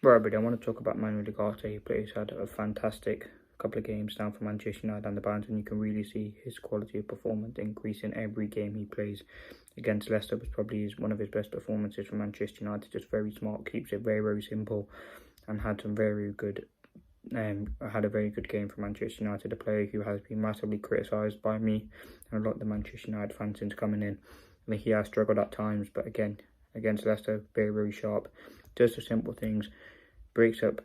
Right, but I want to talk about Manuel Ugarte. He's had a fantastic couple of games down for Manchester United and the Barnes, and you can really see his quality of performance increasing every game he plays. Against Leicester was probably one of his best performances for Manchester United. Just very smart, keeps it very, very simple, and had some very good. Had a very good game for Manchester United, a player who has been massively criticised by me and a lot of the Manchester United fans since coming in. I think he has struggled at times, but again, against Leicester, very, very sharp. Does the simple things, breaks up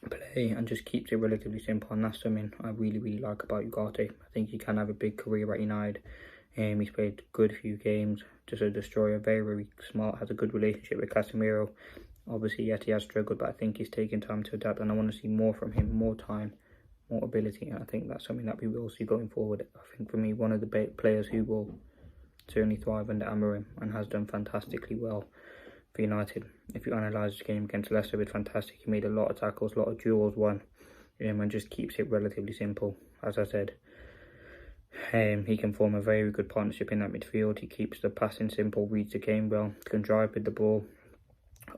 play and just keeps it relatively simple, and that's something I really, really like about Ugarte. I think he can have a big career at United. He's played a good few games, just a destroyer, very, very smart, has a good relationship with Casemiro. Obviously, yet he has struggled, but I think he's taking time to adapt, and I want to see more from him, more time, more ability, and I think that's something that we will see going forward. I think for me, one of the players who will certainly thrive under Amorim and has done fantastically well for United. If you analyse the game against Leicester, it's fantastic. He made a lot of tackles, a lot of duels won, and just keeps it relatively simple. As I said, he can form a very good partnership in that midfield. He keeps the passing simple, reads the game well, can drive with the ball,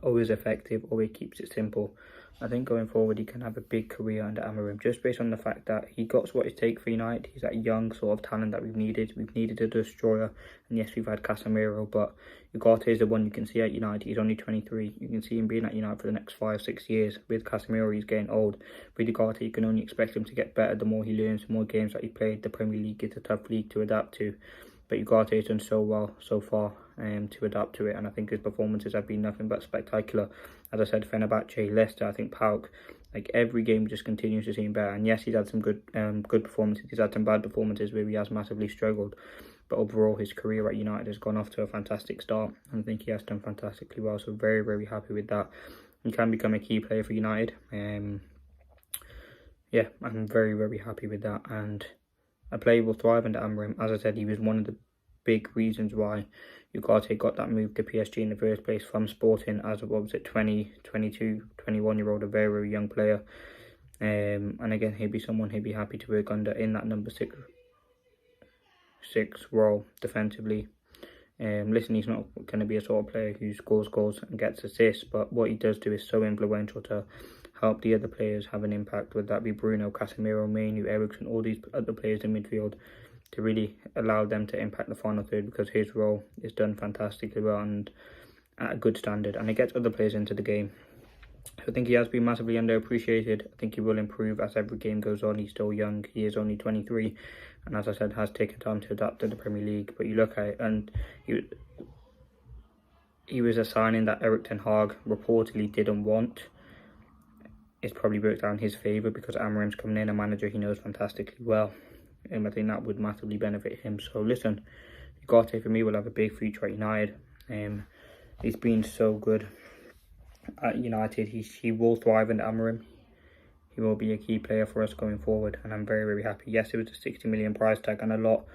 always effective, always keeps it simple. I think going forward he can have a big career under Amorim, just based on the fact that he got what it takes for United. He's that young sort of talent that we've needed. We've needed a destroyer, and yes, we've had Casemiro, but Ugarte is the one you can see at United. He's only 23. You can see him being at United for the next 5-6 years. With Casemiro, he's getting old. With Ugarte, you can only expect him to get better the more he learns, the more games that he played. The Premier League is a tough league to adapt to, but Ugarte has done so well so far to adapt to it, and I think his performances have been nothing but spectacular. As I said, Fenerbahce, Leicester, I think PAOK, like every game just continues to seem better. And yes, he's had some good performances. He's had some bad performances where he has massively struggled, but overall his career at United has gone off to a fantastic start, and I think he has done fantastically well. So very, very happy with that. He can become a key player for United. Yeah, I'm very, very happy with that, and a player will thrive under Amorim. As I said, he was one of the big reasons why Ugarte got that move to PSG in the first place from Sporting as a, 22, 21-year-old, a very, very young player. And again, he'd be someone he'd be happy to work under in that number six role defensively. Listen, he's not going to be a sort of player who scores goals and gets assists, but what he does do is so influential to help the other players have an impact, whether that be Bruno, Casemiro, Mainu, Eriksen, all these other players in midfield, to really allow them to impact the final third, because his role is done fantastically well and at a good standard, and it gets other players into the game. So I think he has been massively underappreciated. I think he will improve as every game goes on. He's still young. He is only 23, and as I said, has taken time to adapt to the Premier League. But you look at it, and he was a signing that Erik ten Hag reportedly didn't want. It's probably worked out in his favour because Amorim's coming in, a manager he knows fantastically well. I think that would massively benefit him. So listen, Ugarte for me will have a big future at United. He's been so good at United. He will thrive under Amorim. He will be a key player for us going forward, and I'm very, very happy. Yes, it was a 60 million price tag and a lot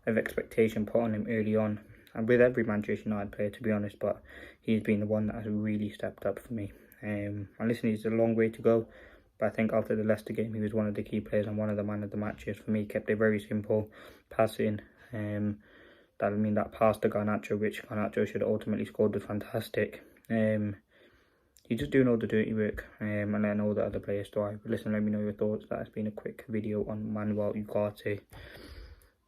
of expectation put on him early on, and with every Manchester United player, to be honest, but he's been the one that has really stepped up for me. And listen, it's a long way to go, but I think after the Leicester game, he was one of the key players and one of the man of the matches for me. Kept it very simple, passing. That pass to Garnacho, which Garnacho should have ultimately scored, was fantastic. He's just doing all the dirty work and letting all the other players thrive. But listen, let me know your thoughts. That has been a quick video on Manuel Ugarte.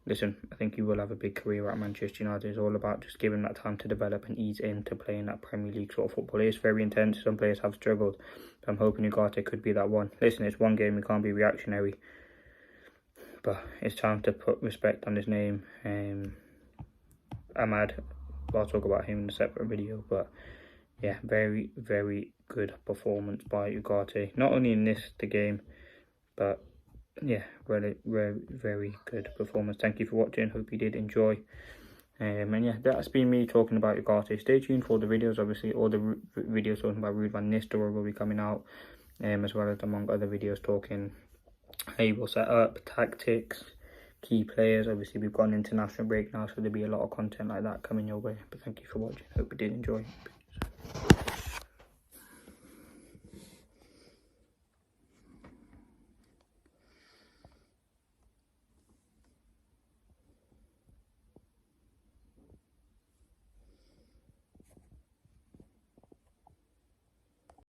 Listen, I think he will have a big career at Manchester United. It's all about just giving him that time to develop and ease into playing that Premier League sort of football. It is very intense. Some players have struggled, but I'm hoping Ugarte could be that one. Listen, it's one game. We can't be reactionary, but it's time to put respect on his name. Ahmad, I'll talk about him in a separate video, but yeah, very, very good performance by Ugarte. Not only in the game, but yeah, really, very, very good performance. Thank you for watching. Hope you did enjoy. And yeah, that's been me talking about Ugarte. Stay tuned for the videos. Obviously, all the videos talking about Ruud van Nistelrooy will be coming out, as well as among other videos talking how he will set up, tactics, key players. Obviously, we've got an international break now, so there'll be a lot of content like that coming your way. But thank you for watching. Hope you did enjoy. Peace.